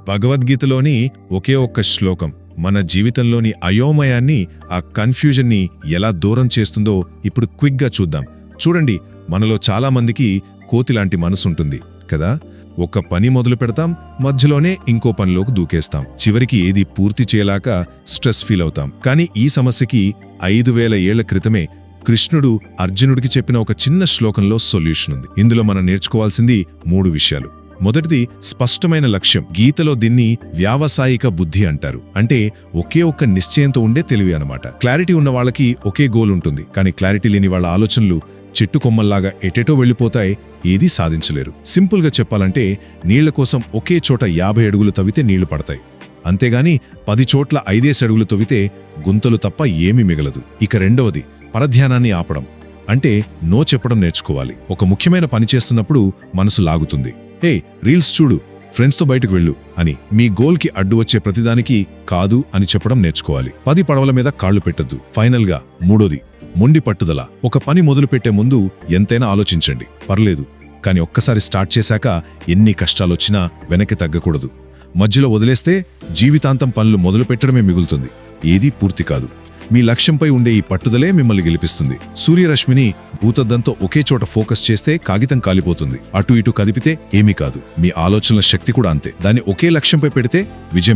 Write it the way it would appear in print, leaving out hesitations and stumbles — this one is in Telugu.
భగవద్గీతలోని ఒకే ఒక్క శ్లోకం మన జీవితంలోని అయోమయాన్ని, ఆ కన్ఫ్యూజన్ని ఎలా దూరం చేస్తుందో ఇప్పుడు క్విక్గా చూద్దాం. చూడండి, మనలో చాలామందికి కోతిలాంటి మనసుంటుంది కదా. ఒక పని మొదలు పెడతాం, మధ్యలోనే ఇంకో పనిలోకి దూకేస్తాం. చివరికి ఏది పూర్తి చేయలేక స్ట్రెస్ ఫీల్ అవుతాం. కానీ ఈ సమస్యకి 5000 ఏళ్ల క్రితమే కృష్ణుడు అర్జునుడికి చెప్పిన ఒక చిన్న శ్లోకంలో సొల్యూషన్ ఉంది. ఇందులో మనం నేర్చుకోవాల్సింది 3 విషయాలు. మొదటిది స్పష్టమైన లక్ష్యం. గీతలో దీన్ని వ్యావసాయిక బుద్ధి అంటారు. అంటే ఒకే ఒక్క నిశ్చయంతో ఉండే తెలివి అన్నమాట. క్లారిటీ ఉన్న వాళ్ళకి ఒకే గోల్ ఉంటుంది, కానీ క్లారిటీ లేని వాళ్ళ ఆలోచనలు చెట్టు కొమ్మల్లాగా ఎటెటో వెళ్ళిపోతాయి, ఏదీ సాధించలేరు. సింపుల్గా చెప్పాలంటే నీళ్ల కోసం ఒకే చోట 50 అడుగులు తవ్వితే నీళ్లు పడతాయి, అంతేగాని 10 చోట్ల 5 అడుగులు తవ్వితే గుంతలు తప్ప ఏమీ మిగలదు. ఇక రెండవది పరధ్యానాన్ని ఆపడం. అంటే నో చెప్పడం నేర్చుకోవాలి. ఒక ముఖ్యమైన పని చేస్తున్నప్పుడు మనసు లాగుతుంది, హే రీల్స్ చూడు, ఫ్రెండ్స్తో బయటకు వెళ్ళు అని. మీ గోల్కి అడ్డు వచ్చే ప్రతిదానికి కాదు అని చెప్పడం నేర్చుకోవాలి. 10 పడవల మీద కాళ్లు పెట్టొద్దు. ఫైనల్గా మూడోది మొండి పట్టుదల. ఒక పని మొదలుపెట్టే ముందు ఎంతైనా ఆలోచించండి, పర్లేదు, కానీ ఒక్కసారి స్టార్ట్ చేశాక ఎన్ని కష్టాలొచ్చినా వెనక్కి తగ్గకూడదు. మధ్యలో వదిలేస్తే జీవితాంతం పనులు మొదలు పెట్టడమే మిగులుతుంది, ఏదీ పూర్తి కాదు. మీ లక్ష్యంపై ఉండే ఈ పట్టుదలే మిమ్మల్ని గెలిపిస్తుంది. సూర్యరశ్మిని భూతద్దంతో ఒకే చోట ఫోకస్ చేస్తే కాగితం కాలిపోతుంది, అటు ఇటు కదిపితే ఏమీ కాదు. మీ ఆలోచనల శక్తి కూడా అంతే. దాన్ని ఒకే లక్ష్యంపై పెడితే విజయం